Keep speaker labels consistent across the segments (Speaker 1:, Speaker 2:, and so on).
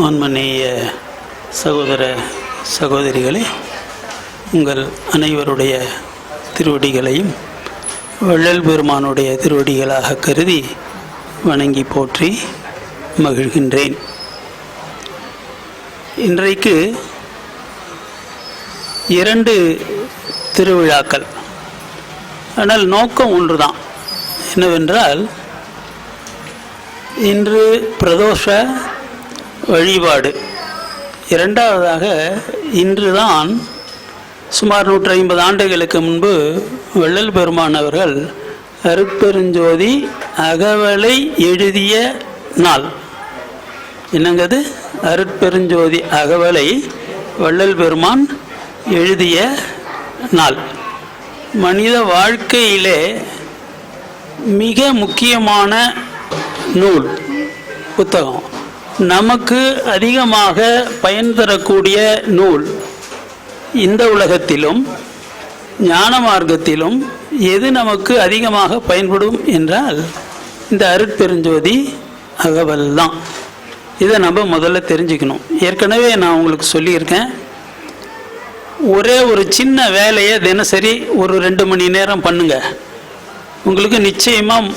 Speaker 1: ஆன்மநேய சகோதர சகோதரிகளே, உங்கள் அனைவருடைய திருவடிகளையும் வள்ளல் பெருமானுடைய திருவடிகளாக கருதி வணங்கி போற்றி மகிழ்கின்றேன். இன்றைக்கு 2 திருவிழாக்கள். ஆனால் நோக்கம் ஒன்றுதான். என்னவென்றால், இன்று பிரதோஷ வழிபாடு. இரண்டாவதாக, இன்றுதான் சுமார் 150 ஆண்டுகளுக்கு முன்பு வள்ளல் பெருமான் அவர்கள் அருட்பெருஞ்சோதி அகவலை எழுதிய நாள். என்னங்கது? அருட்பெருஞ்சோதி அகவலை வள்ளல் பெருமான் எழுதிய நாள். மனித வாழ்க்கையிலே மிக முக்கியமான நூல், புத்தகம். நமக்கு அதிகமாக பயன் தரக்கூடிய நூல். இந்த உலகத்திலும் ஞான மார்க்கத்திலும் எது நமக்கு அதிகமாக பயன்படும் என்றால் இந்த அருட்பெருஞ்சோதி அகவல் தான். இதை நம்ம முதல்ல தெரிஞ்சுக்கணும். ஏற்கனவே நான் உங்களுக்கு சொல்லியிருக்கேன், ஒரே ஒரு சின்ன வேலையை தினசரி ஒரு 2 மணி நேரம் பண்ணுங்க, உங்களுக்கு நிச்சயமாக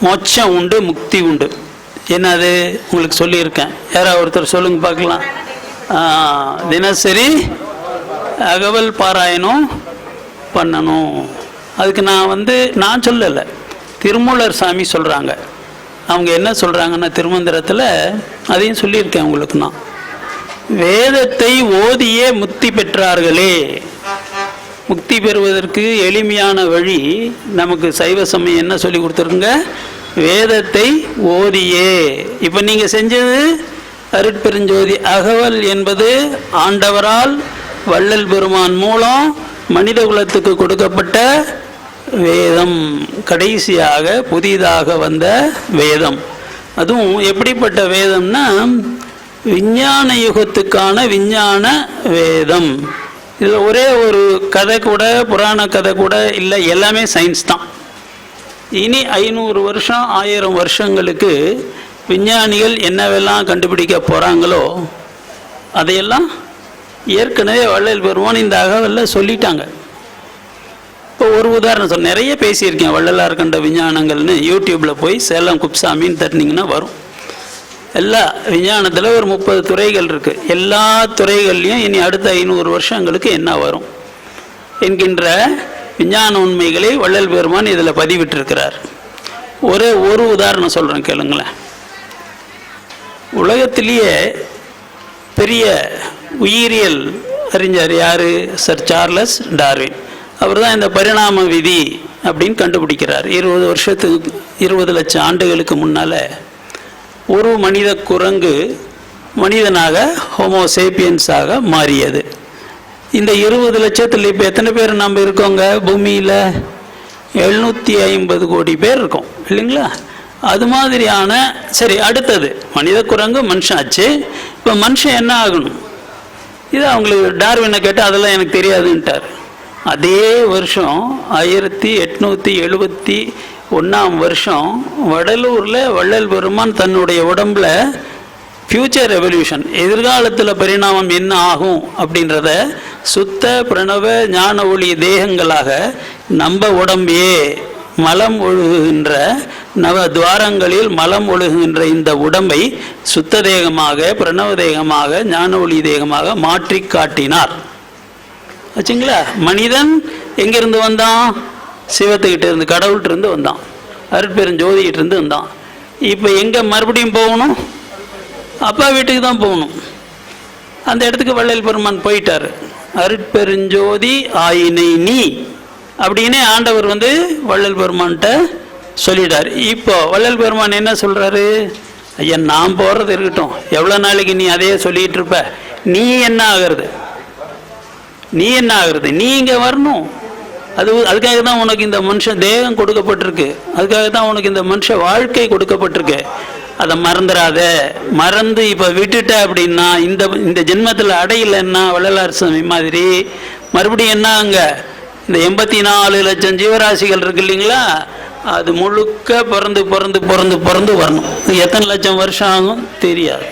Speaker 1: மோட்சம் உண்டு, முக்தி உண்டு. என்னது உங்களுக்கு சொல்லியிருக்கேன். யாராவது ஒருத்தர் சொல்லுங்க பார்க்கலாம். தினசரி அகவல் பாராயணம் பண்ணணும். அதுக்கு நான் சொல்லலை, திருமூலர் சாமி சொல்கிறாங்க. அவங்க என்ன சொல்கிறாங்கன்னா, திருமந்திரத்தில் அதையும் சொல்லியிருக்கேன் உங்களுக்கு. நான் வேதத்தை ஓதியே முக்தி பெற்றார்களே. முக்தி பெறுவதற்கு எளிமையான வழி நமக்கு சைவ சமயம் என்ன சொல்லி கொடுத்துருங்க? வேதத்தை ஓதியே. இப்போ நீங்கள் செஞ்சது அருட்பெருஞ்சோதி அகவல் என்பது ஆண்டவரால் வள்ளல் பெருமான் மூலம் மனித குலத்துக்கு கொடுக்கப்பட்ட வேதம். கடைசியாக புதிதாக வந்த வேதம். அதுவும் எப்படிப்பட்ட வேதம்னா, விஞ்ஞான யுகத்துக்கான விஞ்ஞான வேதம். இதில் ஒரே ஒரு கதை கூட, புராண கதை கூட இல்லை, எல்லாமே சயின்ஸ் தான். இனி 500 வருஷம் 1000 வருஷங்களுக்கு விஞ்ஞானிகள் என்னவெல்லாம் கண்டுபிடிக்க போகிறாங்களோ அதையெல்லாம் ஏற்கனவே வள்ளல் பெருமான் இந்த அகவலில் சொல்லிட்டாங்க. இப்போ ஒரு உதாரணம் சொல்ல, நிறைய பேசியிருக்கேன் வள்ளலார் கண்ட விஞ்ஞானங்கள்னு. யூடியூப்பில் போய் சேலம் குப்சாமின்னு தட்டினீங்கன்னா வரும். எல்லா விஞ்ஞானத்தில் ஒரு 30 துறைகள் இருக்குது. எல்லா துறைகள்லையும் இனி அடுத்த 500 வருஷங்களுக்கு என்ன வரும் என்கின்ற விஞ்ஞான உண்மைகளை வள்ளல் பெருமான் இதில் பதிவிட்டிருக்கிறார். ஒரு உதாரணம் சொல்கிறேன், கேளுங்களேன். உலகத்திலேயே பெரிய உயிரியல் அறிஞர் யார்? Sir Charles Darwin. அவர் தான் இந்த பரிணாம விதி அப்படின்னு கண்டுபிடிக்கிறார். 20 லட்சம் ஆண்டுகளுக்கு முன்னால் ஒரு மனித குரங்கு மனிதனாக ஹோமோசேப்பியன்ஸாக மாறியது. இந்த 20 லட்சத்தில் இப்போ எத்தனை பேர் நம்ம இருக்கோங்க? பூமியில் 750 கோடி பேர் இருக்கோம், இல்லைங்களா? அது மாதிரியான. சரி, அடுத்தது மனித குரங்கு மனுஷன் ஆச்சு. இப்போ மனுஷன் என்ன ஆகணும்? இது அவங்களுக்கு டார்வினை கேட்டால் அதெல்லாம் எனக்கு தெரியாதுன்ட்டார். அதே வருஷம் 1871 வருஷம் வடலூரில் வள்ளல் பெருமான் தன்னுடைய உடம்புல ஃபியூச்சர் ரெவல்யூஷன், எதிர்காலத்தில் பரிணாமம் என்ன ஆகும் அப்படின்றத சுத்த பிரணவ ஞான ஒளி தேகங்களாக நம்ம உடம்பையே மலம் ஒழுகுகின்ற நவ துவாரங்களில் மலம் ஒழுகுகின்ற இந்த உடம்பை சுத்த தேகமாக, பிரணவ தேகமாக, ஞான ஒளி தேகமாக மாற்றி காட்டினார். ஆச்சுங்களா? மனிதன் எங்கிருந்து வந்தான்? சிவத்துக்கிட்ட இருந்து, கடவுள்கிட்ட இருந்து வந்தான், அருட்பெருஞ்சோதிக்கிட்ட இருந்து வந்தான். இப்போ எங்கே மறுபடியும் போகணும்? அப்பா வீட்டுக்கு தான் போகணும். அந்த இடத்துக்கு வள்ளல் பெருமான் போயிட்டார். அருட்பெருஞ்சோதி ஆயினை நீ அப்படின்னே ஆண்டவர் வள்ளல் பெருமான்கிட்ட சொல்லிட்டார். இப்போ வள்ளல் பெருமான் என்ன சொல்கிறாரு? ஐயா, நான் போகிறது இருக்கட்டும், எவ்வளோ நாளைக்கு நீ அதையே சொல்லிகிட்டு இருப்ப? நீ என்ன ஆகிறது? நீ இங்கே வரணும். அதுக்காக தான் உனக்கு இந்த மனுஷன் தேகம் கொடுக்கப்பட்டிருக்கு. அதுக்காக தான் உனக்கு இந்த மனுஷ வாழ்க்கை கொடுக்கப்பட்டிருக்கு. அதை மறந்துடாத. மறந்து இப்போ விட்டுட்ட அப்படின்னா இந்த ஜென்மத்தில் அடையலைன்னா வள்ளலார் சாமி மாதிரி மறுபடியும் என்ன, அங்கே இந்த 84 லட்சம் ஜீவராசிகள் இருக்கு இல்லைங்களா, அது முழுக்க பிறந்து பிறந்து பிறந்து பிறந்து வரணும். எத்தனை லட்சம் வருஷம் ஆகும் தெரியாது.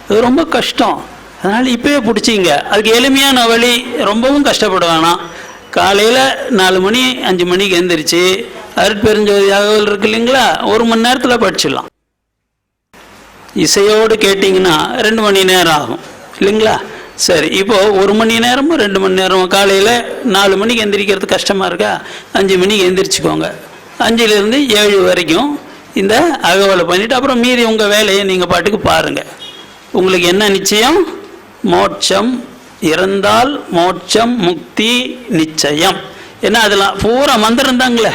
Speaker 1: அது ரொம்ப கஷ்டம். அதனால் இப்போயே பிடிச்சிங்க. அதுக்கு எளிமையான வழி, ரொம்பவும் கஷ்டப்பட வேணாம். காலையில் 4 மணி 5 மணிக்கு எழுந்திரிச்சு அருட்பெருஞ்சோதி அகவல் இருக்கு இல்லைங்களா, 1 மணி நேரத்தில் படிச்சிடலாம். இசையோடு கேட்டிங்கன்னா 2 மணி நேரம் ஆகும் இல்லைங்களா. சரி, இப்போது 1 மணி நேரமும் 2 மணி நேரமும். காலையில் 4 மணிக்கு எந்திரிக்கிறது கஷ்டமாக இருக்கா, 5 மணிக்கு எந்திரிச்சுக்கோங்க. 5லேருந்து 7 வரைக்கும் இந்த அகவலை பண்ணிவிட்டு அப்புறம் மீறி உங்கள் வேலையை நீங்கள் பாட்டுக்கு பாருங்கள். உங்களுக்கு என்ன நிச்சயம்? மோட்சம், இறந்தால் மோட்சம் முக்தி நிச்சயம். ஏன்னா அதெல்லாம் பூரா மந்திரம் தாங்களே.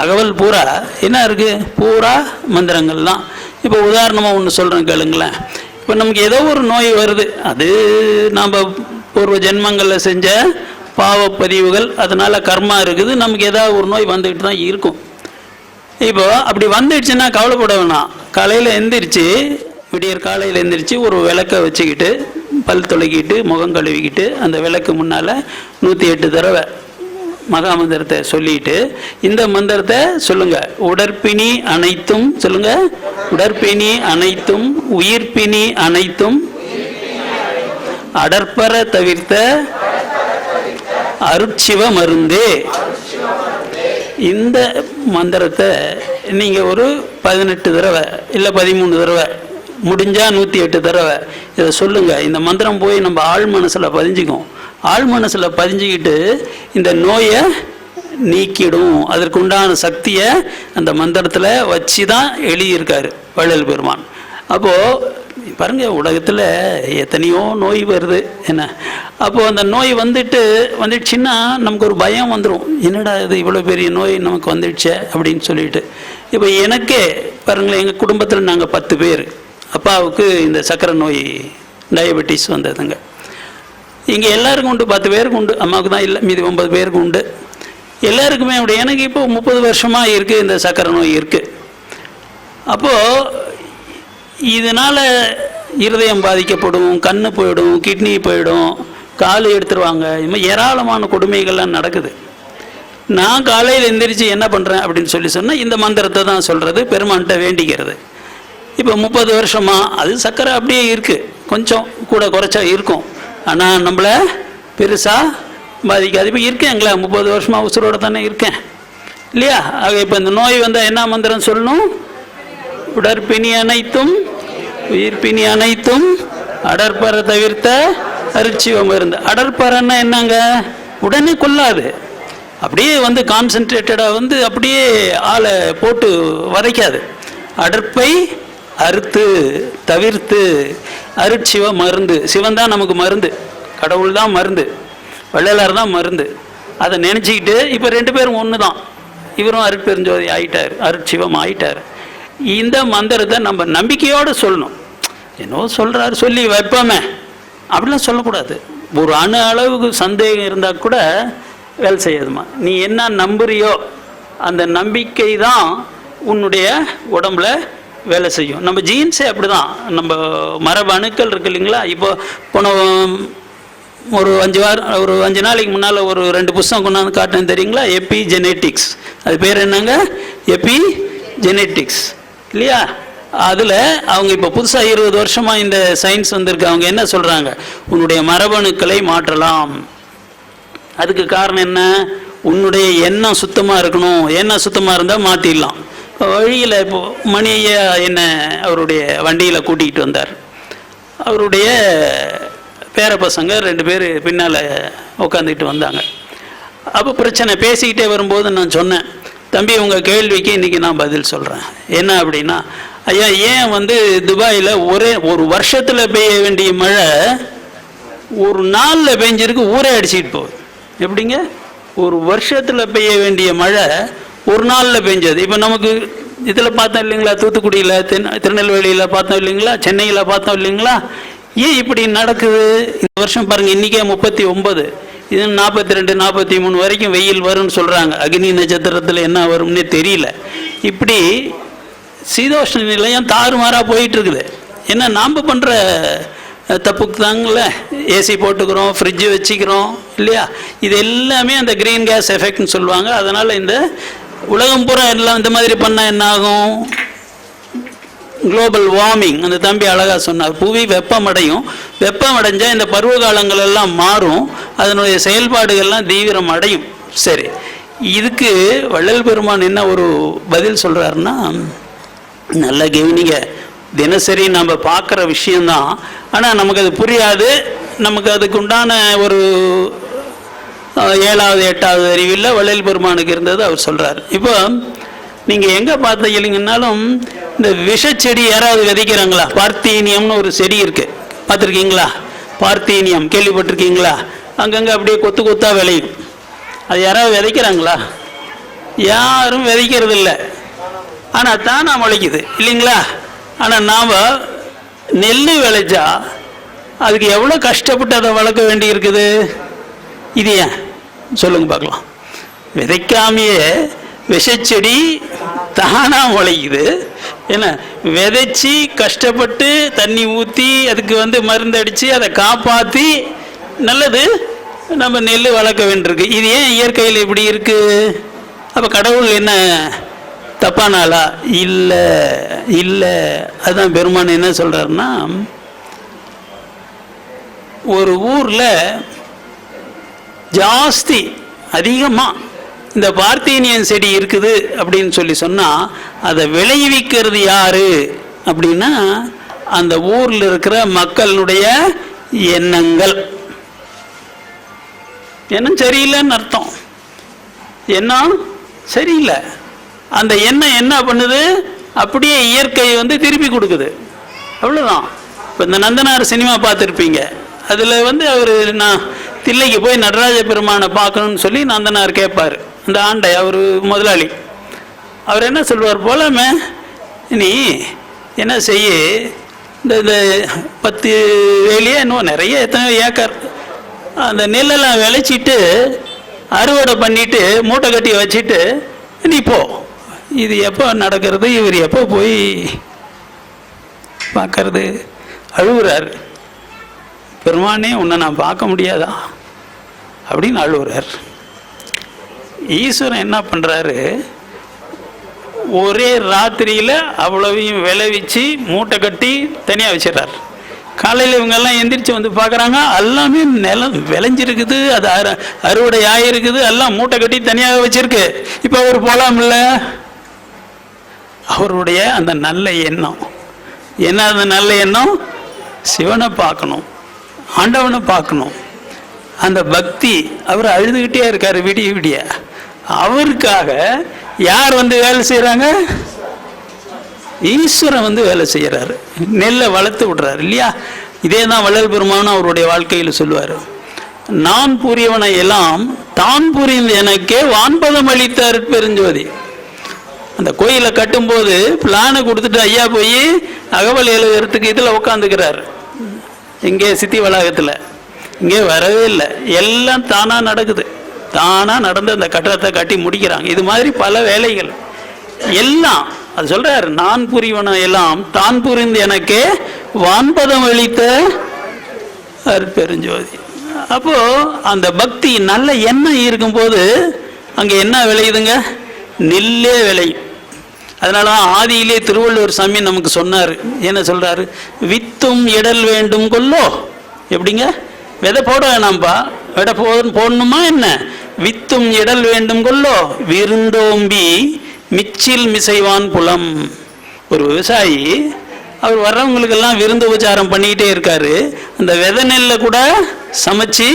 Speaker 1: அகவல் பூரா என்ன இருக்குது? பூரா மந்திரங்கள் தான். இப்போ உதாரணமாக ஒன்று சொல்கிறேன் கேளுங்களேன். இப்போ நமக்கு ஏதோ ஒரு நோய் வருது, அது நாம் பூர்வ ஜென்மங்களில் செஞ்ச பாவப்பதிவுகள், அதனால் கர்மா இருக்குது. நமக்கு ஏதாவது ஒரு நோய் வந்துக்கிட்டு தான் இருக்கும். இப்போ அப்படி வந்துடுச்சுன்னா கவலைப்பட வேணாம். காலையில் எந்திரிச்சு, விடியற் காலையில் எந்திரிச்சு ஒரு விளக்கை வச்சுக்கிட்டு, பல் துளக்கிட்டு, முகம் கழுவிக்கிட்டு, அந்த விளக்கு முன்னால் 108 தடவை மகாமந்திரத்தை சொல்லிட்டு இந்த மந்திரத்தை சொல்லுங்க. உடற்பிணி அனைத்தும் சொல்லுங்க. உடற்பிணி அனைத்தும் உயிர்ப்பிணி அனைத்தும் அடற்பர தவிர்த்த அருட்சிவ மருந்தே. இந்த மந்திரத்தை நீங்கள் ஒரு 18 தடவை இல்லை 13 தடவை, முடிஞ்சால் 108 தடவை இதை சொல்லுங்கள். இந்த மந்திரம் போய் நம்ம ஆழ் மனசில் பதிஞ்சுக்கும். ஆழ் மனசில் பதிஞ்சுக்கிட்டு இந்த நோயை நீக்கிடும். அதற்கு உண்டான சக்தியை அந்த மந்திரத்தில் வச்சு தான் எழுதியிருக்காரு வள்ளல் பெருமான். அப்போது பாருங்கள், உலகத்தில் எத்தனையோ நோய் வருது என்ன. அப்போது அந்த நோய் வந்துடுச்சுன்னா நமக்கு ஒரு பயம் வந்துடும். என்னடா இது இவ்வளோ பெரிய நோய் நமக்கு வந்துடுச்சே அப்படின்னு சொல்லிட்டு. இப்போ எனக்கே பாருங்களேன், எங்கள் குடும்பத்தில் நாங்கள் 10 பேர். அப்பாவுக்கு இந்த சர்க்கரை நோய் டயபெட்டிஸ் வந்ததுங்க. இங்கே எல்லாருக்கும் உண்டு, 10 பேருக்கு உண்டு. அம்மாவுக்கு தான் இல்லை, மீதி 9 பேருக்கு உண்டு. எல்லாருக்குமே உண்டு. எனக்கு இப்போ 30 வருஷமாக இருக்குது இந்த சர்க்கரை நோய் இருக்குது. அப்போது இதனால் இருதயம் பாதிக்கப்படும், கண்ணு போயிடும், கிட்னி போயிடும், கால் எடுத்துருவாங்க. இது மாதிரி ஏராளமான கொடுமைகள்லாம் நடக்குது. நான் காலையில் எந்திரிச்சு என்ன பண்ணுறேன் அப்படின்னு சொன்னால் இந்த மந்திரத்தை தான் சொல்கிறது, பெருமான்கிட்ட வேண்டிக்கிறது. இப்போ 30 வருஷமாக அது சர்க்கரை அப்படியே இருக்குது, கொஞ்சம் கூட குறைச்சா இருக்கும். ஆனால் நம்மளை பெருசாக பாதிக்காது. இப்போ இருக்கேங்களா, 30 வருஷமாக உசுரோடு தானே இருக்கேன் இல்லையா. ஆக இப்போ இந்த நோய் வந்தால் என்ன மந்திரம் சொல்லணும்? உடற்பிணி அனைத்தும் உயிர்ப்பிணி அனைத்தும் அடற்பற தவிர்த்த அருட்சிவம் இருந்து. அடற்பறன்னா என்னங்க? உடனே கொல்லாது, அப்படியே கான்சென்ட்ரேட்டடாக அப்படியே ஆளை போட்டு வதைக்காது. அடற்பை அறுத்து தவிர்த்து அருட்சிவ மருந்து. சிவன் தான் நமக்கு மருந்து, கடவுள் தான் மருந்து, வள்ளலார் தான் மருந்து. அதை நினச்சிக்கிட்டு இப்போ 2 பேரும் ஒன்று தான். இவரும் அருட்பெருஞ்சோதி ஆகிட்டார், அருட்சிவம் ஆகிட்டார். இந்த மந்திரத்தை நம்ம நம்பிக்கையோடு சொல்லணும். என்னோ சொல்கிறாரு சொல்லி வைப்போமே அப்படிலாம் சொல்லக்கூடாது. ஒரு அணு அளவுக்கு சந்தேகம் இருந்தால் கூட வேலை செய்யாதுமா. நீ என்ன நம்புறியோ அந்த நம்பிக்கை தான் உன்னுடைய உடம்புல வேலை செய்யும். நம்ம ஜீன்ஸே அப்படி தான், நம்ம மரபு அணுக்கள் இருக்கு இல்லைங்களா. இப்போ போன ஒரு 5 நாளைக்கு முன்னால் ஒரு 2 புத்தகம் கொண்டாந்து காட்டினேன் தெரியுங்களா, எபி ஜெனெட்டிக்ஸ். அது பேர் என்னங்க? எபி ஜெனெட்டிக்ஸ் இல்லையா. அதில் அவங்க இப்போ புதுசாக 20 வருஷமாக இந்த சயின்ஸ் வந்திருக்கு. அவங்க என்ன சொல்கிறாங்க? உன்னுடைய மரபணுக்களை மாற்றலாம். அதுக்கு காரணம் என்ன? உன்னுடைய எண்ணம் சுத்தமாக இருக்கணும். எண்ணம் சுத்தமாக இருந்தால் மாற்றிடலாம். வழியில் இப்போது மணியை என்ன அவருடைய வண்டியில் கூட்டிகிட்டு வந்தார். அவருடைய பேர பசங்க 2 பேர் பின்னால் உட்காந்துக்கிட்டு வந்தாங்க. அப்போ பிரச்சனை பேசிக்கிட்டே வரும்போது நான் சொன்னேன், தம்பி உங்கள் கேள்விக்கு இன்றைக்கி நான் பதில் சொல்கிறேன். என்ன அப்படின்னா, ஐயா ஏன் துபாயில் ஒரு வருஷத்தில் பெய்ய வேண்டிய மழை ஒரு நாளில் பெஞ்சிருக்கு, ஊரே அடிச்சுக்கிட்டு போகுது. எப்படிங்க? ஒரு வருஷத்தில் பெய்ய வேண்டிய மழை ஒரு நாளில் பெஞ்சது. இப்போ நமக்கு இதில் பார்த்தோம் இல்லைங்களா, தூத்துக்குடியில், திருநெல்வேலியில் பார்த்தோம் இல்லைங்களா, சென்னையில் பார்த்தோம் இல்லைங்களா. ஏன் இப்படி நடக்குது? இந்த வருஷம் பாருங்கள், இன்றைக்கே 39, இது 42 43 வரைக்கும் வெயில் வரும்னு சொல்கிறாங்க. அக்னி நட்சத்திரத்தில் என்ன வரும்னே தெரியல. இப்படி சீதோஷ்ண நிலையம் தாறுமாறாக போயிட்டுருக்குது. ஏன்னா நாம் பண்ணுற தப்புக்கு தாங்கள ஏசி போட்டுக்கிறோம், ஃப்ரிட்ஜு வச்சுக்கிறோம் இல்லையா. இது எல்லாமே அந்த க்ரீன் கேஸ் எஃபெக்ட்னு சொல்லுவாங்க. அதனால் இந்த உலகம் பூரா எல்லாம் இந்த மாதிரி பண்ணால் என்ன ஆகும்? குளோபல் வார்மிங் அந்த தம்பி அழகாக சொன்னார். புவி வெப்பமடையும், வெப்பம் அடைஞ்சால் இந்த பருவ காலங்கள் எல்லாம் மாறும், அதனுடைய செயல்பாடுகள்லாம் தீவிரம் அடையும். சரி, இதுக்கு வள்ளல் பெருமான் என்ன ஒரு பதில் சொல்கிறாருன்னா, நல்ல கவனிங்க, தினசரி நம்ம பார்க்குற விஷயந்தான், ஆனால் நமக்கு அது புரியாது. நமக்கு அதுக்கு உண்டான ஒரு 7வது 8வது அறிவில் வள்ளல் பெருமானுக்கு இருந்தது அவர் சொல்கிறார். இப்போ நீங்கள் எங்கே பார்த்தீங்கன்னாலும் இந்த விஷச்செடி யாராவது விதைக்கிறாங்களா? பார்த்தீனியம்னு ஒரு செடி இருக்குது, பார்த்துருக்கீங்களா? பார்த்தீனியம் கேள்விப்பட்டிருக்கீங்களா? அங்கங்கே அப்படியே கொத்து கொத்தாக விளையும். அது யாராவது விதைக்கிறாங்களா? யாரும் விதைக்கிறது இல்லை. ஆனால் தானா முளைக்குது இல்லைங்களா? ஆனால் நாம் நெல் விளைச்சா அதுக்கு எவ்வளோ கஷ்டப்பட்டு அதை வளர்க்க வேண்டி இருக்குது. இது ஏன் சொல்லுங்க பார்க்கலாம். விதைக்காமையே விஷச்செடி தானாக முளைக்குது. ஏன்னா விதைச்சி கஷ்டப்பட்டு தண்ணி ஊற்றி அதுக்கு மருந்து அடித்து அதை காப்பாற்றி நல்லது நம்ம நெல் வளர்க்க வேண்டியிருக்கு. இது ஏன் இயற்கையில் இப்படி இருக்குது? அப்போ கடவுள் என்ன தப்பானாலா? இல்லை இல்லை. அதுதான் பெருமான் என்ன சொல்கிறாருன்னா, ஒரு ஊரில் ஜாஸ்தி அதிகமாக இந்த பார்த்தீனியன் செடி இருக்குது அப்படின்னு சொல்லி சொன்னால் அதை விளைவிக்கிறது யாரு அப்படின்னா அந்த ஊரில் இருக்கிற மக்களுடைய எண்ணங்கள். எண்ணம் சரியில்லைன்னு அர்த்தம். எண்ணம் சரியில்லை. அந்த எண்ணம் என்ன பண்ணுது? அப்படியே இயற்கையை திருப்பி கொடுக்குது. அவ்வளோதான். இப்போ இந்த நந்தனார் சினிமா பார்த்துருப்பீங்க. அதில் அவர் நான் தில்லைக்கு போய் நடராஜ பெருமானை பார்க்கணும்னு சொல்லி நந்தனார் கேட்பார். அந்த ஆண்டை அவர் முதலாளி அவர் என்ன சொல்வார், போலாமே நீ என்ன செய்ய, இந்த 10 வேலியே இன்னும் நிறைய எத்தனையோ ஏக்கர் அந்த நெல்லெல்லாம் விளைச்சிட்டு அறுவடை பண்ணிட்டு மூட்டை கட்டி வச்சுட்டு நீ போ. இது எப்போ நடக்கிறது? இவர் எப்போ போய் பார்க்கறது? அழுகுறார். பெருமானே, உன்னை நான் பார்க்க முடியாதா அப்படின்னு அழுகுறார். ஈஸ்வரன் என்ன பண்ணுறாரு, ஒரே ராத்திரியில் அவ்வளவையும் விளைவிச்சு மூட்டை கட்டி தனியாக வச்சிடறார். காலையில் இவங்கெல்லாம் எந்திரிச்சு பார்க்குறாங்க, எல்லாமே நிலம் விளைஞ்சிருக்குது, அது அறுவடை ஆகிருக்குது, எல்லாம் மூட்டை கட்டி தனியாக வச்சிருக்கு. இப்போ அவர் போகலாம்ல. அவருடைய அந்த நல்ல எண்ணம் என்ன? அந்த நல்ல எண்ணம் சிவனை பார்க்கணும், ஆண்டவனை பார்க்கணும். அந்த பக்தி. அவர் அழுதுகிட்டே இருக்காரு விடிய விடிய. அவருக்காக யார் வேலை செய்கிறாங்க? ஈஸ்வரன் வேலை செய்கிறாரு, நெல்லை வளர்த்து விடுறாரு இல்லையா? இதே தான் வள்ளல் பெருமானும் அவருடைய வாழ்க்கையில் சொல்லுவார். நான் புரியவனை எல்லாம் தான் புரிந்து எனக்கே வான்பதம் அளித்தார் பெருஞ்சோதி. அந்த கோயிலை கட்டும்போது பிளானை கொடுத்துட்டு ஐயா போய் அகவல் எழுதுறதுக்கு இதில் உட்காந்துக்கிறார். இங்கே சித்தி வளாகத்தில் இங்கே வரவே இல்லை. எல்லாம் தானாக நடக்குது. தானாக நடந்து அந்த கட்டடத்தை கட்டி முடிக்கிறாங்க. இது மாதிரி பல வேலைகள் எல்லாம் அது சொல்கிறார். நான் புரிவன எல்லாம் தான் புரிந்து எனக்கே வான்பதம் அளித்த அருட்பெருஞ்சோதி. அப்போது அந்த பக்தி நல்ல எண்ணம் இருக்கும்போது அங்கே என்ன விளையுதுங்க? நெல்லே விளையும். அதனால தான் ஆதியிலே திருவள்ளுவர் சாமி நமக்கு சொன்னார். என்ன சொல்கிறாரு? வித்தும் இடல் வேண்டும் கொல்லோ. எப்படிங்க? விதை போட வேணாம்பா, விதை போடணுமா என்ன? வித்தும் இடல் வேண்டும் கொல்லோ விருந்தோம்பி மிச்சில் மிசைவான் புலம். ஒரு விவசாயி அவர் வர்றவங்களுக்கெல்லாம் விருந்து உபச்சாரம் பண்ணிக்கிட்டே இருக்காரு. அந்த விதை நெல்லை கூட சமைச்சு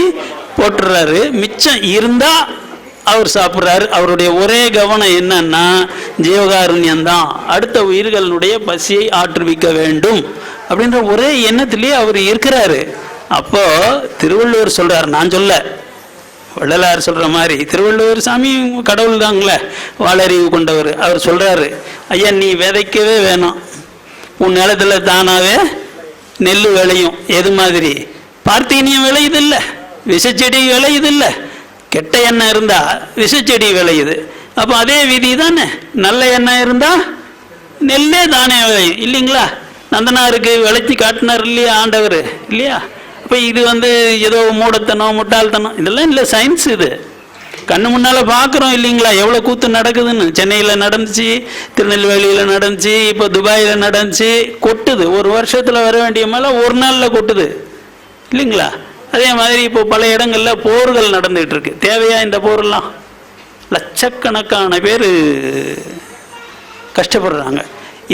Speaker 1: போட்டுடுறாரு. மிச்சம் இருந்தால் அவர் சாப்பிட்றாரு. அவருடைய ஒரே கவனம் என்னன்னா ஜீவகாருண்யம்தான், அடுத்த உயிர்களுடைய பசியை ஆற்றுவிக்க வேண்டும் அப்படின்ற ஒரே எண்ணத்திலேயே அவர் இருக்கிறாரு. அப்போ திருவள்ளுவர் சொல்றார், நான் சொல்ல, வள்ளலார் சொல்ற மாதிரி. திருவள்ளுவர் சாமி கடவுள் தாங்களே, வாளறிவு கொண்டவர். அவர் சொல்றாரு, ஐயா நீ விதைக்கவே வேணும், உன் நிலத்துல தானாவே நெல் விளையும். எது மாதிரி? பார்த்தீனியம் விளையுதில்லை, விஷச்செடி விளையுதில்லை. கெட்ட எண்ணெய் இருந்தால் விஷச்செடி விளையுது. அப்போ அதே விதி தானே. நல்ல எண்ணெய் இருந்தால் நெல்லே தானே விளையும் இல்லைங்களா? நந்தனாருக்கு விளைச்சி காட்டினார் இல்லையா ஆண்டவர் இல்லையா? அப்போ இது ஏதோ மூடத்தனம் முட்டாள்தனம் இதெல்லாம் இல்லை, சயின்ஸ் இது. கண்ணு முன்னால் பார்க்குறோம் இல்லைங்களா, எவ்வளோ கூத்து நடக்குதுன்னு. சென்னையில் நடந்துச்சு, திருநெல்வேலியில் நடந்துச்சு, இப்போ துபாயில் நடந்துச்சு. கொட்டுது, ஒரு வருஷத்தில் வர வேண்டிய மழை ஒரு நாளில் கொட்டுது இல்லைங்களா. அதே மாதிரி இப்போ பல இடங்களில் போர்கள் நடந்துகிட்டு இருக்கு. தேவையா இந்த போரெல்லாம்? லட்சக்கணக்கான பேர் கஷ்டப்படுறாங்க.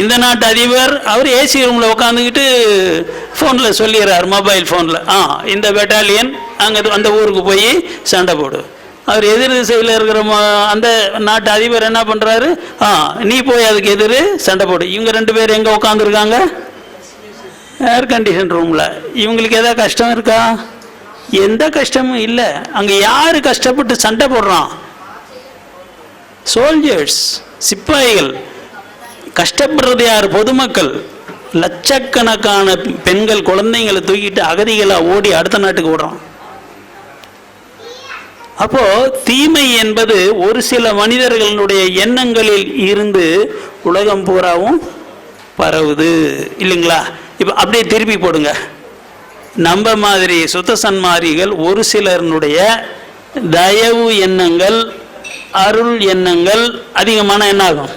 Speaker 1: இந்த நாட்டு அதிபர் அவர் ஏசி ரூமில் உட்காந்துக்கிட்டு ஃபோனில் சொல்லிடுறார், மொபைல் ஃபோனில், இந்த பெட்டாலியன் அங்கே அந்த ஊருக்கு போய் சண்டை போடு. அவர் எதிர் திசையில் இருக்கிற அந்த நாட்டு அதிபர் என்ன பண்ணுறாரு, நீ போய் அதுக்கு எதிர் சண்டை போடு. இவங்க 2 பேர் எங்கே உட்காந்துருக்காங்க? ஏர் கண்டிஷன் ரூமில். இவங்களுக்கு எதாவது கஷ்டம் இருக்கா? எந்த கஷ்டமும் இல்லை. அங்கே யார் கஷ்டப்பட்டு சண்டை போடுறான்? சோல்ஜர்ஸ், சிப்பாய்கள். கஷ்டப்படுறது யார்? பொதுமக்கள். லட்சக்கணக்கான பெண்கள் குழந்தைங்களை தூக்கிட்டு அகதிகளாக ஓடி அடுத்த நாட்டுக்கு ஓடுறான். அப்போ தீமை என்பது ஒரு சில மனிதர்களுடைய எண்ணங்களில் இருந்து உலகம் பூராவும் பரவுது இல்லைங்களா. இப்போ அப்படியே திருப்பி போடுங்க. நம்ம மாதிரி சுத்த சன்மாரிகள் ஒரு சிலருடைய தயவு எண்ணங்கள், அருள் எண்ணங்கள் அதிகமான என்ன ஆகும்?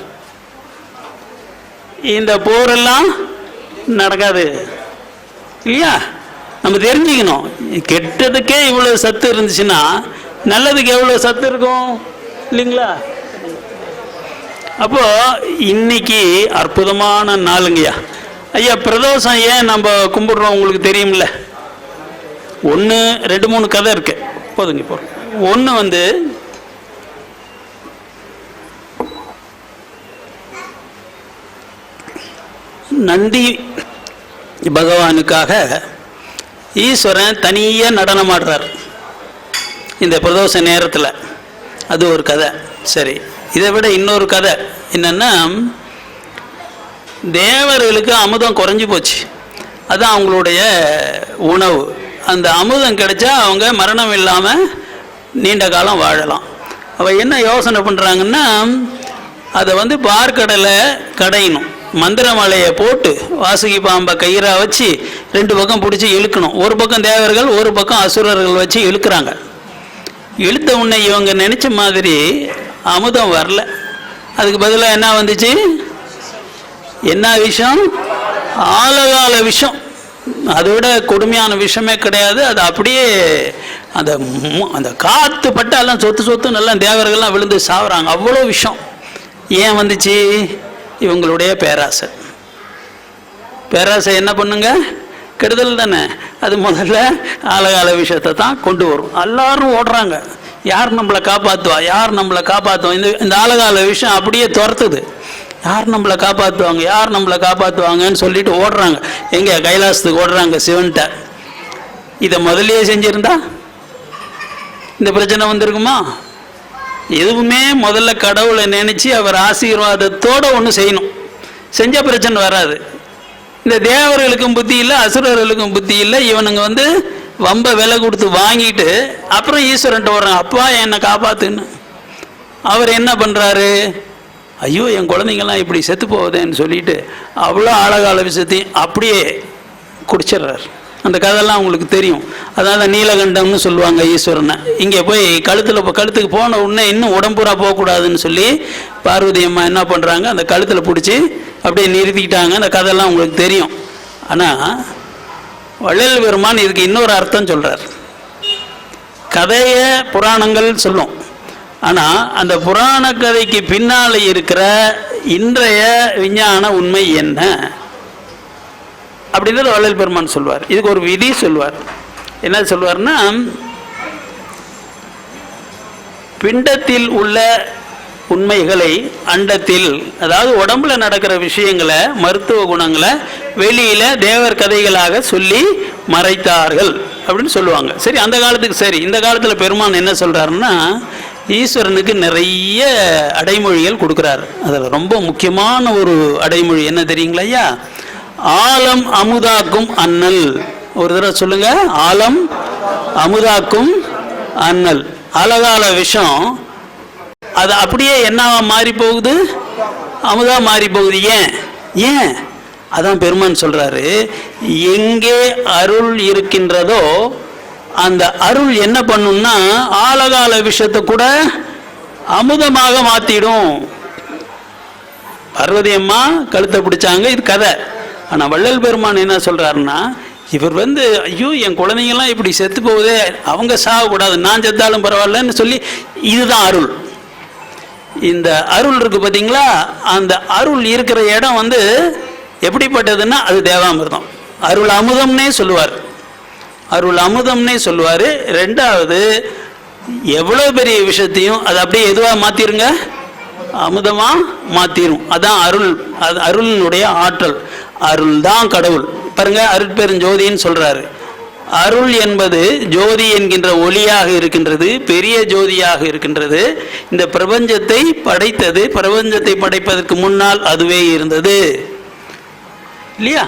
Speaker 1: இந்த போரெல்லாம் நடக்காது இல்லையா. நம்ம தெரிஞ்சுக்கணும், கெட்டதுக்கே இவ்வளோ சத்து இருந்துச்சுன்னா நல்லதுக்கு எவ்வளோ சத்து இருக்கும் இல்லைங்களா. அப்போ இன்னைக்கு அற்புதமான நாளுங்கய்யா. ஐயா, பிரதோஷம் ஏன் நம்ம கும்பிடுறோம் உங்களுக்கு தெரியும்ல? 1 2 3 கதை இருக்கு, போதுங்க. இப்போ ஒன்று நந்தி பகவானுக்காக ஈஸ்வரன் தனியாக நடனம் ஆடுறார் இந்த பிரதோஷ நேரத்தில். அது ஒரு கதை. சரி, இதை விட இன்னொரு கதை என்னென்னா, தேவர்களுக்கு அமுதம் குறைஞ்சி போச்சு. அதுதான் அவங்களுடைய உணவு. அந்த அமுதம் கிடைச்சா அவங்க மரணம் இல்லாமல் நீண்ட காலம் வாழலாம். அவ என்ன யோசனை பண்ணுறாங்கன்னா, அதை பார்க்கடலை கடையணும், மந்திரமலையை போட்டு வாசுகி பாம்பை கயிறா வச்சு 2 பக்கம் பிடிச்சி இழுக்கணும். ஒரு பக்கம் தேவர்கள், ஒரு பக்கம் அசுரர்கள் வச்சு இழுக்கிறாங்க. இழுத்த உடனே இவங்க நினச்ச மாதிரி அமுதம் வரல. அதுக்கு பதிலாக என்ன வந்துச்சு? என்ன விஷம்? ஆழகால விஷம். அதோட கொடுமையான விஷமே கிடையாது. அது அப்படியே அந்த காற்று பட்டாலாம் சொத்து நல்லா தேவர்கள்லாம் விழுந்து சாவுறாங்க. அவ்வளோ விஷம். ஏன் வந்துச்சு? இவங்களுடைய பேராசை. பேராசை என்ன பண்ணுங்க? கெடுதல் தானே. அது முதல்ல ஆழகால விஷயத்தை தான் கொண்டு வரும். எல்லாரும் ஓடுறாங்க, யார் நம்மளை காப்பாற்றுவா, யார் நம்மளை காப்பாற்றுவோம். இந்த ஆழகால விஷயம் அப்படியே துரத்துது. யார் நம்மளை காப்பாற்றுவாங்க, யார் நம்மளை காப்பாற்றுவாங்கன்னு சொல்லிட்டு ஓடுறாங்க. எங்கே? கைலாசத்துக்கு ஓடுறாங்க, சிவன்கிட்ட. இதை முதல்லயே செஞ்சுருந்தா இந்த பிரச்சனை வந்திருக்குமா? எதுவுமே முதல்ல கடவுளை நினச்சி அவர் ஆசீர்வாதத்தோடு ஒன்று செய்யணும். செஞ்ச பிரச்சனை வராது. இந்த தேவர்களுக்கும் புத்தி இல்லை, அசுரர்களுக்கும் புத்தி இல்லை. இவனுங்க வம்ப விலை கொடுத்து வாங்கிட்டு அப்புறம் ஈஸ்வரன்ட்ட வர்றான், அப்பா என்னை காப்பாத்துன்னு. அவர் என்ன பண்ணுறாரு? ஐயோ, என் குழந்தைங்கள்லாம் இப்படி செத்து போகுதுன்னு சொல்லிட்டு அவ்வளோ ஆழகால விஷயத்தையும் அப்படியே குடிச்சிடுறார். அந்த கதையெல்லாம் உங்களுக்கு தெரியும். அதாவது நீலகண்டம்னு சொல்லுவாங்க ஈஸ்வரனை. இங்கே போய் கழுத்துக்கு போன உடனே இன்னும் உடம்புறா போகக்கூடாதுன்னு சொல்லி பார்வதி அம்மா என்ன பண்ணுறாங்க, அந்த கழுத்தில் பிடிச்சி அப்படியே நிறுத்திக்கிட்டாங்க. அந்த கதையெல்லாம் உங்களுக்கு தெரியும். ஆனால் வள்ளல் பெருமான் இதுக்கு இன்னொரு அர்த்தம் சொல்கிறார். கதையை புராணங்கள் சொல்லும், ஆனால் அந்த புராண கதைக்கு பின்னால் இருக்கிற இன்றைய விஞ்ஞான உண்மை என்ன அப்படின்றது வள்ளல் பெருமான் சொல்வார். இதுக்கு ஒரு விதி சொல்வார். என்ன சொல்வார்னா, பிண்டத்தில் உள்ள உண்மைகளை அண்டத்தில், அதாவது உடம்புல நடக்கிற விஷயங்களை, மருத்துவ குணங்களை வெளியில தேவர் கதைகளாக சொல்லி மறைத்தார்கள் அப்படின்னு சொல்லுவாங்க. சரி, அந்த காலத்துக்கு சரி. இந்த காலத்தில் பெருமான் என்ன சொல்றாருன்னா, ஈஸ்வரனுக்கு நிறைய அடைமொழிகள் கொடுக்குறாரு. அதில் ரொம்ப முக்கியமான ஒரு அடைமொழி என்ன தெரியுங்களா ஐயா? ஆலம் அமுதாக்கும் அண்ணல். ஒரு தடவை சொல்லுங்க, ஆலம் அமுதாக்கும் அண்ணல். அழகால விஷம் அது அப்படியே என்னவா மாறி போகுது? அமுதா மாறி போகுது. ஏன்? அதான் பெருமான் சொல்றாரு, எங்கே அருள் இருக்கின்றதோ அந்த அருள் என்ன பண்ணும்னா ஆழகால விஷயத்தை கூட அமுதமாக மாத்திடும். பார்வதி அம்மா கழுத்தை பிடிச்சாங்க, இது கதை. ஆனால் வள்ளல் பெருமான் என்ன சொல்றாருன்னா, இவர் ஐயோ என் குழந்தைங்கெல்லாம் இப்படி செத்து போகுதே, அவங்க சாகக்கூடாது, நான் செத்தாலும் பரவாயில்லன்னு சொல்லி, இதுதான் அருள். இந்த அருள் இருக்கு பார்த்தீங்களா, அந்த அருள் இருக்கிற இடம் எப்படிப்பட்டதுன்னா அது தேவாமிர்தம். அருள் அமுதம்னே சொல்லுவார், அருள் அமுதம்னே சொல்லுவார். ரெண்டாவது, எவ்வளோ பெரிய விஷயத்தையும் அது அப்படியே எதுவாக மாற்றிருங்க, அமுதமாக மாற்றிடும். அதான் அருள், அது அருளினுடைய ஆற்றல். அருள் தான் கடவுள். பாருங்க, அருட்பெருஞ்சோதின்னு சொல்றாரு. அருள் என்பது ஜோதி என்கின்ற ஒளியாக இருக்கின்றது, பெரிய ஜோதியாக இருக்கின்றது. இந்த பிரபஞ்சத்தை படைத்தது, பிரபஞ்சத்தை படைப்பதற்கு முன்னால் அதுவே இருந்தது இல்லையா?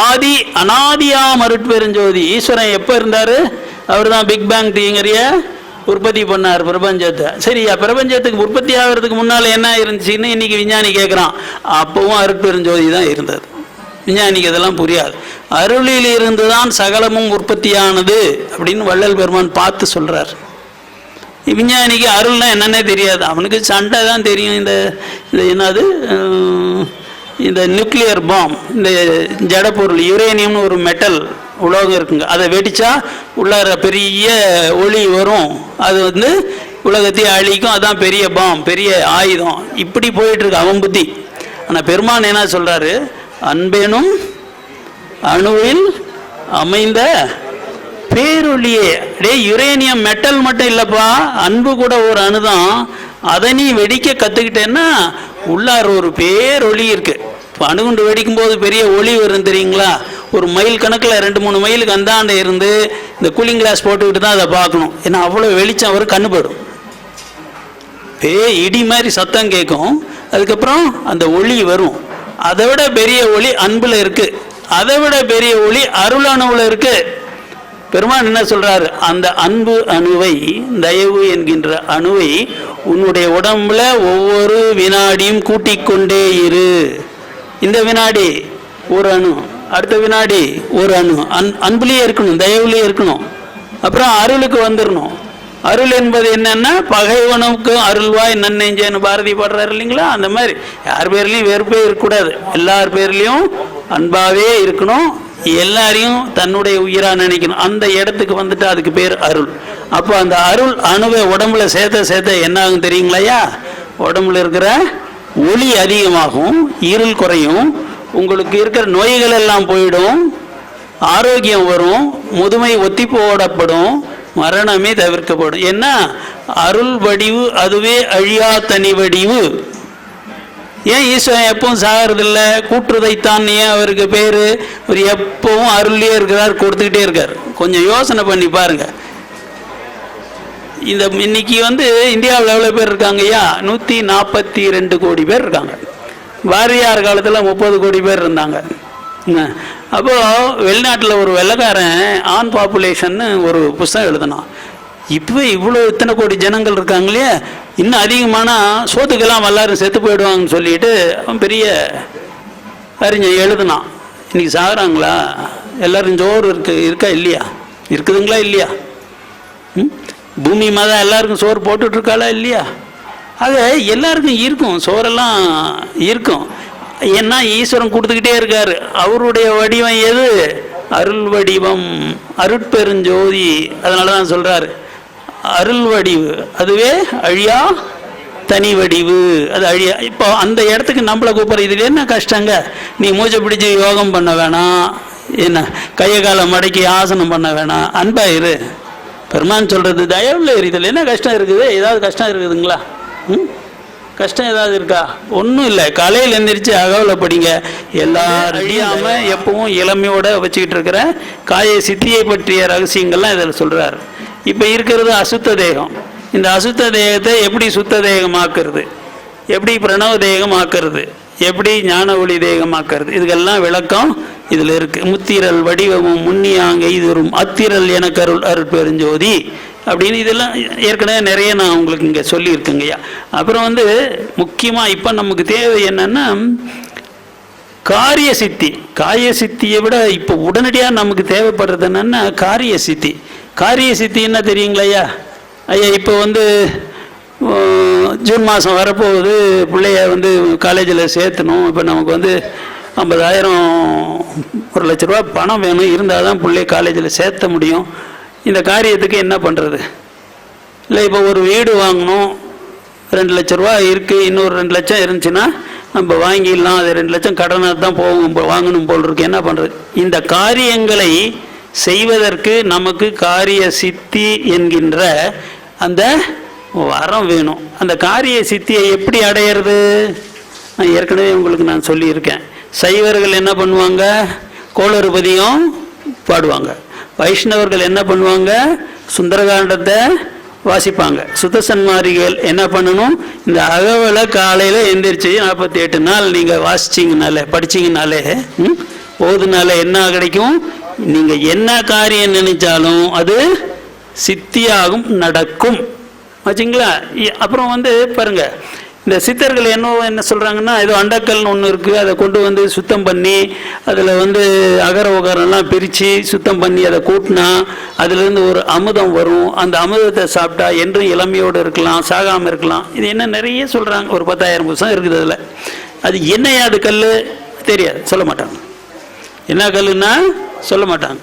Speaker 1: ஆதி அனாதியாம் அருட்பெருஞ்சோதி. ஈஸ்வரன் எப்போ இருந்தாரு? அவர் தான் பிக் பேங் தியரிய உற்பத்தி பண்ணார் பிரபஞ்சத்தை. சரியா? பிரபஞ்சத்துக்கு உற்பத்தி ஆகிறதுக்கு முன்னால் என்ன இருந்துச்சுன்னு இன்னைக்கு விஞ்ஞானி கேட்குறான். அப்பவும் அருட்பெருஞ்சோதி தான் இருந்தது. விஞ்ஞானிக்கு அதெல்லாம் புரியாது. அருளில் இருந்து தான் சகலமும் உற்பத்தியானது அப்படின்னு வள்ளல் பெருமான் பார்த்து சொல்றார். விஞ்ஞானிக்கு அருள்னா என்னன்னே தெரியாது, அவனுக்கு சண்டை தான் தெரியும். இந்த என்னது, இந்த நியூக்ளியர் பாம், இந்த ஜடப்பொருள் யுரேனியம்னு ஒரு மெட்டல் உலோகம் இருக்குங்க, அதை வெடிச்சா உள்ளார பெரிய ஒளி வரும், அது உலகத்தையே அழிக்கும், அதான் பெரிய பாம், பெரிய ஆயுதம். இப்படி போயிட்டு இருக்கு அவன் புத்தி. ஆனால் பெருமான் என்ன சொல்றாரு, அன்பெனும் அணுவில் அமைந்த பேரொளியே. டே, யுரேனியம் மெட்டல் மட்டும் இல்லைப்பா, அன்பு கூட ஒரு அணுதான். அதை நீ வெடிக்க கற்றுக்கிட்டேன்னா உள்ளார ஒரு பேரொளி இருக்கு. இப்போ அணுகுண்டு வெடிக்கும் போது பெரிய ஒளி வரும் தெரியுங்களா? ஒரு மைல் கணக்கில் 2-3 மைலுக்கு அந்தாண்ட இருந்து இந்த கூலிங் கிளாஸ் போட்டுக்கிட்டு தான் அதை பார்க்கணும். ஏன்னா அவ்வளோ வெளிச்சம் வரும், கண்ணு போயிடும். இடி மாதிரி சத்தம் கேட்கும், அதுக்கப்புறம் அந்த ஒளி வரும். அதை விட பெரிய ஒளி அன்புல இருக்கு, அதை விட பெரிய ஒளி அருள் அணுவில் இருக்கு. பெருமான் என்ன சொல்றாரு, அந்த அன்பு அணுவை, தயவு என்கின்ற அணுவை உன்னுடைய உடம்புல ஒவ்வொரு வினாடியும் கூட்டிக் கொண்டே இரு. இந்த வினாடி ஒரு அணு, அடுத்த வினாடி ஒரு அணு, அன்புலேயே இருக்கணும், தயவுலேயே இருக்கணும். அப்புறம் அருளுக்கு வந்துடணும். அருள் என்பது என்னன்னா, பகைவனுக்கு அருள்வாய் நன்னெஞ்சேன்னு பாரதி பாடுறாரு இல்லைங்களா? அந்த மாதிரி யார் பேர்லையும் வெறுப்பே இருக்கக்கூடாது, எல்லார் பேர்லையும் அன்பாவே இருக்கணும், எல்லாரையும் தன்னுடைய உயிரா நினைக்கணும். அந்த இடத்துக்கு வந்துட்டு அதுக்கு பேர் அருள். அப்போ அந்த அருள் அணுவை உடம்புல சேர்த்த என்ன ஆகும் தெரியுங்களையா? உடம்புல இருக்கிற ஒளி அதிகமாகும், இருள் குறையும், உங்களுக்கு இருக்கிற நோய்கள் எல்லாம் போயிடும், ஆரோக்கியம் வரும், முதுமை ஒத்தி போடப்படும், மரணமே தவிர்க்கப்படும். ஏன்னா அருள் வடிவு அதுவே அழியா தனி வடிவு. ஏன் ஈஸ்வரன் எப்பவும் சாகிறதில்லை? கூற்றுதைத்தான் ஏன் அவருக்கு பேர்? ஒரு எப்பவும் அருள்லேயே இருக்கிறார், கொடுத்துக்கிட்டே இருக்கார். கொஞ்சம் யோசனை பண்ணி பாருங்க. இன்னைக்கு இந்தியாவில் எவ்வளோ பேர் இருக்காங்க ஐயா? 142 கோடி பேர் இருக்காங்க. பாரதியார் காலத்தில் 30 கோடி பேர் இருந்தாங்க. அப்போது வெளிநாட்டில் ஒரு வெள்ளைக்காரன் ஆன் பாப்புலேஷன் ஒரு புஸ்தகம் எழுதினான். இப்போ இத்தனை கோடி ஜனங்கள் இருக்காங்களே, இன்னும் அதிகமான சோத்துக்கெல்லாம் எல்லாரும் செத்து போயிடுவாங்கன்னு சொல்லிட்டு அவன் பெரிய அறிஞர் எழுதினான். இன்னைக்கு சாகுறாங்களா? எல்லாரும் ஜோறு இருக்கா இல்லையா? இருக்குதுங்களா இல்லையா? பூமி மாதம் எல்லாருக்கும் சோறு போட்டுட்ருக்காளா இல்லையா? ஆக எல்லாருக்கும் இருக்கும், சோறெல்லாம் இருக்கும். ஏன்னா ஈஸ்வரன் கொடுத்துக்கிட்டே இருக்காரு. அவருடைய வடிவம் எது? அருள் வடிவம், அருட்பெருஞ்சோதி. அதனால தான் சொல்றாரு அருள் வடிவு அதுவே அழியா தனி வடிவு. அது அழியா. இப்போ அந்த இடத்துக்கு நம்மளை கூப்பிட்ற, இதுல என்ன கஷ்டங்க? நீ மூச்சை பிடிச்சி யோகம் பண்ண வேணாம், என்ன கையை காலை மடக்கி ஆசனம் பண்ண வேணாம், அன்பாயிரு. பெருமான் சொல்றது தயவுல இதில் என்ன கஷ்டம் இருக்குது? ஏதாவது கஷ்டம் இருக்குதுங்களா? கஷ்டம் ஏதாவது இருக்கா? ஒன்றும் இல்லை. காலையில் எந்திரிச்சு அகவலை படிங்க. எல்லாரும் அழியாமல் எப்பவும் இளமையோட வச்சுக்கிட்டு இருக்கிற காய சித்தியை பற்றிய ரகசியங்கள்லாம் இதில் சொல்கிறார். இப்போ இருக்கிறது அசுத்த தேகம். இந்த அசுத்த தேகத்தை எப்படி சுத்த தேகமாக்குறது, எப்படி பிரணவ தேகமாக்குறது, எப்படி ஞான ஒளி தேகமாக்குறது, இதுக்கெல்லாம் விளக்கம் இதில் இருக்குது. முத்திரல் வடிவமும் முன்னியாங்க இதுவரும் அத்திரல் என கருள் அருட்பெருஞ்சோதி அப்படின்னு இதெல்லாம் ஏற்கனவே நிறைய நான் உங்களுக்கு இங்கே சொல்லியிருக்கேங்கய்யா. அப்புறம் முக்கியமாக இப்போ நமக்கு தேவை என்னன்னா காரிய சித்தி. காரிய சித்தியை விட இப்போ உடனடியாக நமக்கு தேவைப்படுறது என்னன்னா காரிய சித்தி. காரிய சித்தி என்ன தெரியுங்களா ஐயா? ஐயா இப்போ வந்து ஜூன் மாதம் வரப்போகுது, பிள்ளைய வந்து காலேஜில் சேர்த்தணும். இப்போ நமக்கு வந்து 50,000 1,00,000 பணம் வேணும், இருந்தால் தான் பிள்ளைய காலேஜில் சேர்த்த முடியும். இந்த காரியத்துக்கு என்ன பண்ணுறது? இல்லை இப்போ ஒரு வீடு வாங்கணும், 2 லட்ச ரூபா இருக்குது, இன்னொரு 2 லட்சம் இருந்துச்சுன்னா நம்ம வாங்கிடலாம். அது 2 லட்சம் கடனாக தான் வாங்கணும் போல் இருக்கு. என்ன பண்ணுறது? இந்த காரியங்களை செய்வதற்கு நமக்கு காரிய சித்தி என்கின்ற அந்த வரம் வேணும். அந்த காரிய சித்தியை எப்படி அடையிறது? நான் ஏற்கனவே உங்களுக்கு நான் சொல்லியிருக்கேன். சைவர்கள் என்ன பண்ணுவாங்க? கோளறுபதியும் பாடுவாங்க. வைஷ்ணவர்கள் என்ன பண்ணுவாங்க? சுந்தரகாண்டத்தை வாசிப்பாங்க. சுத்தசன்மாரிகள் என்ன பண்ணணும்? இந்த அகவலை காலையில் எந்திரிச்சு 48 நாள் நீங்கள் வாசிச்சிங்கனாலே, படிச்சிங்கனாலே, ஓதுனால என்ன கிடைக்கும்? நீங்கள் என்ன காரியம் நினைச்சாலும் அது சித்தியாகும், நடக்கும். வச்சிங்களா? அப்புறம் வந்து பாருங்க, இந்த சித்தர்கள் என்ன சொல்கிறாங்கன்னா, ஏதோ அண்டக்கல்னு ஒன்று இருக்குது, அதை கொண்டு வந்து சுத்தம் பண்ணி அதில் வந்து அகர உகரெல்லாம் பிரித்து சுத்தம் பண்ணி அதை கூட்டினா அதுலேருந்து ஒரு அமுதம் வரும். அந்த அமுதத்தை சாப்பிட்டா என்றும் இளமையோடு இருக்கலாம், சாகாமல் இருக்கலாம். இது என்ன நிறைய சொல்கிறாங்க. ஒரு 10,000 புதுசாக இருக்குது அதில். அது என்னையா அது கல் தெரியாது, சொல்ல மாட்டாங்க. என்ன கல்லுன்னா சொல்ல மாட்டாங்க.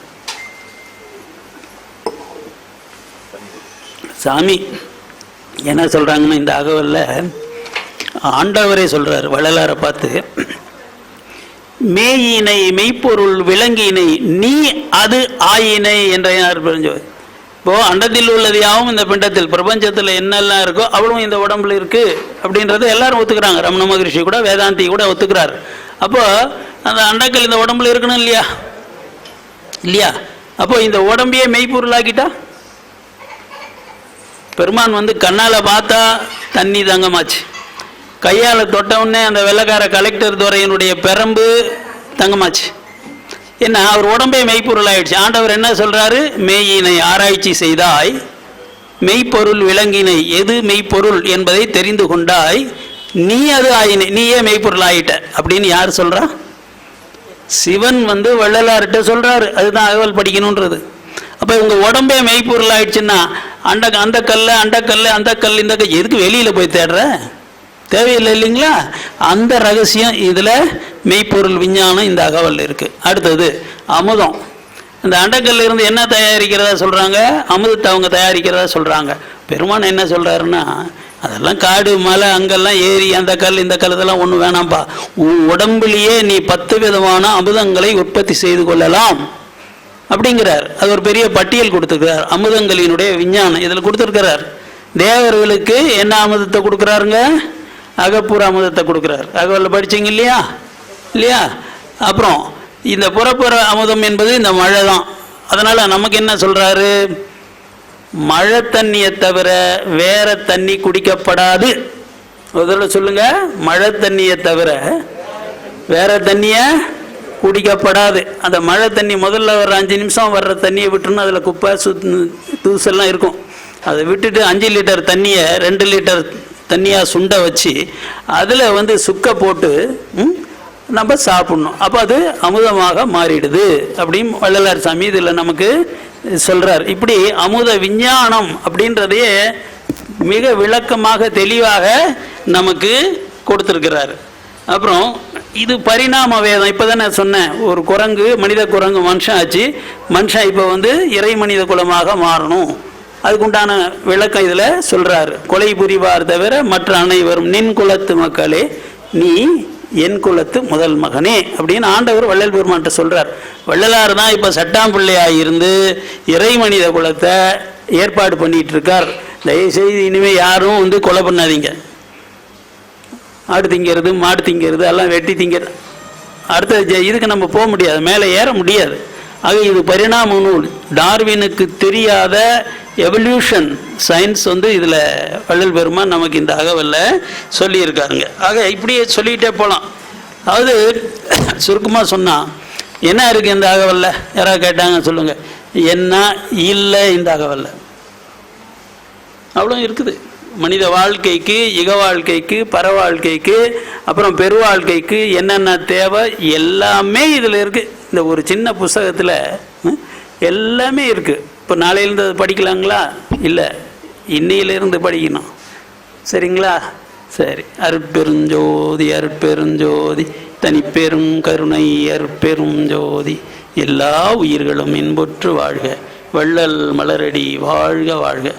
Speaker 1: சாமி என்ன சொல்கிறாங்கன்னா, இந்த அகவலில் ஆண்டவரே சொல்கிறார் வள்ளலாரை பார்த்து, மேயினை மெய்ப்பொருள் விலங்கினை நீ அது ஆயினை என்ற புரிஞ்சவர். இப்போது அண்டத்தில் உள்ளது யாவும் இந்த பிண்டத்தில், பிரபஞ்சத்தில் என்னெல்லாம் இருக்கோ அவ்வளவும் இந்த உடம்புல இருக்குது அப்படின்றத எல்லாரும் ஒத்துக்கிறாங்க. ரமண மகரிஷி கூட, வேதாந்தி கூட ஒத்துக்கிறார். அப்போ அந்த அண்டக்கல் இந்த உடம்புல இருக்கணும் இல்லையா? இல்லையா? அப்போ இந்த உடம்பையே மெய்ப்பொருளாக்கிட்டா, பெருமான் வந்து கண்ணால் பார்த்தா தண்ணி தங்கமாச்சு, கையால் தொட்டவுடனே அந்த வெள்ளக்கார கலெக்டர் துறையினுடைய பெரம்பு தங்கமாச்சு. என்ன, அவர் உடம்பே மெய்ப்பொருள் ஆயிடுச்சு. ஆண்டவர் என்ன சொல்றாரு? மெய்யினை ஆராய்ச்சி செய்தாய், மெய்ப்பொருள் விலங்கினை, எது மெய்ப்பொருள் என்பதை தெரிந்து கொண்டாய், நீ அது ஆயினை, நீயே மெய்ப்பொருள் ஆயிட்ட அப்படின்னு யார் சொல்றா? சிவன் வந்து வள்ளலார்கிட்ட சொல்றாரு. அதுதான் அகவல் படிக்கணுன்றது. அப்போ உங்க உடம்பே மெய்ப்பொருள் ஆயிடுச்சுன்னா அந்த கல் அந்த கல் இந்த கல் எதுக்கு வெளியில போய் தேடுற? தேவையில்லை இல்லைங்களா? அந்த ரகசியம் இதில் மெய்ப்பொருள் விஞ்ஞானம் இந்த அகவல் இருக்குது. அடுத்தது அமுதம். இந்த அண்டக்கல்ல இருந்து என்ன தயாரிக்கிறதா சொல்கிறாங்க? அமுதத்தை அவங்க தயாரிக்கிறதா சொல்கிறாங்க. பெருமான் என்ன சொல்கிறாருன்னா, அதெல்லாம் காடு மலை அங்கெல்லாம் ஏறி அந்த கல் இந்த கல் இதெல்லாம் ஒன்றும் வேணாம்ப்பா, உன் உடம்புலேயே நீ 10 விதமான அமுதங்களை உற்பத்தி செய்து கொள்ளலாம் அப்படிங்கிறார். அது ஒரு பெரிய பட்டியல் கொடுத்துருக்கிறார். அமுதங்களினுடைய விஞ்ஞானம் இதில் கொடுத்துருக்கிறார். தேவர்களுக்கு என்ன அமுதத்தை கொடுக்குறாருங்க? அகப்புற அமுதத்தை கொடுக்குறார். அகவலில் படிச்சிங்க இல்லையா? இல்லையா? அப்புறம் இந்த புறப்புற அமுதம் என்பது இந்த மழை தான். அதனால் நமக்கு என்ன சொல்கிறாரு? மழை தண்ணியை தவிர வேற தண்ணி குடிக்கப்படாது. முதல்ல சொல்லுங்க, மழை தண்ணியை தவிர வேற தண்ணியை குடிக்கப்படாது. அந்த மழை தண்ணி முதல்ல ஒரு 5 நிமிஷம் வர்ற தண்ணியை விட்டுருன்னு அதில் குப்பை தூசெல்லாம் இருக்கும். அதை விட்டுட்டு 5 லிட்டர் தண்ணியை 2 லிட்டர் தண்ணியாக சுண்ட வச்சு அதில் வந்து சுக்க போட்டு நம்ம சாப்பிடணும். அப்போ அது அமுதமாக மாறிடுது அப்படின்னு வள்ளலார் சாமி இதில் நமக்கு சொல்கிறார். இப்படி அமுத விஞ்ஞானம் அப்படின்றதையே மிக விளக்கமாக தெளிவாக நமக்கு கொடுத்துருக்கிறார். அப்புறம் இது பரிணாம வேதம். இப்போ தான் நான் சொன்னேன், ஒரு குரங்கு மனித குரங்கு மனுஷன் ஆச்சு, மனுஷன் இப்போ வந்து இறை மனித குலமாக மாறணும். அதுக்குண்டான விளக்கம் இதில் சொல்கிறாரு. கொலை புரிவார் தவிர மற்ற அனைவரும் நின் குலத்து மக்களே நீ என் குலத்து முதல் மகனே அப்படின்னு ஆண்டவர் வள்ளல் பெருமான்ட்ட சொல்கிறார். வள்ளலார் தான் இப்போ சட்டாம்பிள்ளையாக இருந்து இறை மனித குலத்தை ஏற்பாடு பண்ணிகிட்டு இருக்கார். தயவுசெய்து இனிமேல் யாரும் வந்து கொலை பண்ணாதீங்க. ஆடு திங்கிறது, மாடு திங்கிறது, எல்லாம் வெட்டி திங்கிறது. அடுத்த இதுக்கு நம்ம போக முடியாது, மேலே ஏற முடியாது. ஆக இது பரிணாம நூல். டார்வினுக்கு தெரியாத எவல்யூஷன் சயின்ஸ் வந்து இதில் வள்ளல் பெருமான் நமக்கு இந்த அகவலில் சொல்லியிருக்காருங்க. ஆக இப்படியே சொல்லிகிட்டே போகலாம். அதாவது சுருக்கமாக சொன்னால் என்ன இருக்குது இந்த அகவலில்? யாராவது கேட்டாங்க சொல்லுங்கள், என்ன இல்லை இந்த அகவலில்? அவ்வளோ இருக்குது. மனித வாழ்க்கைக்கு, இக வாழ்க்கைக்கு, பர வாழ்க்கைக்கு, அப்புறம் பெரு வாழ்க்கைக்கு என்னென்ன தேவை எல்லாமே இதில் இருக்குது. இந்த ஒரு சின்ன புஸ்தகத்தில் எல்லாமே இருக்குது. இப்போ நாளையிலேருந்து அது படிக்கலாங்களா? இல்லை, இன்னையிலேருந்து படிக்கணும். சரிங்களா? சரி. அருட்பெருஞ்சோதி அருட்பெருஞ்சோதி தனிப்பெரும் கருணை அருட்பெரும் ஜோதி. எல்லா உயிர்களும் இன்புற்று வாழ்க. வள்ளல் மலரடி வாழ்க வாழ்க.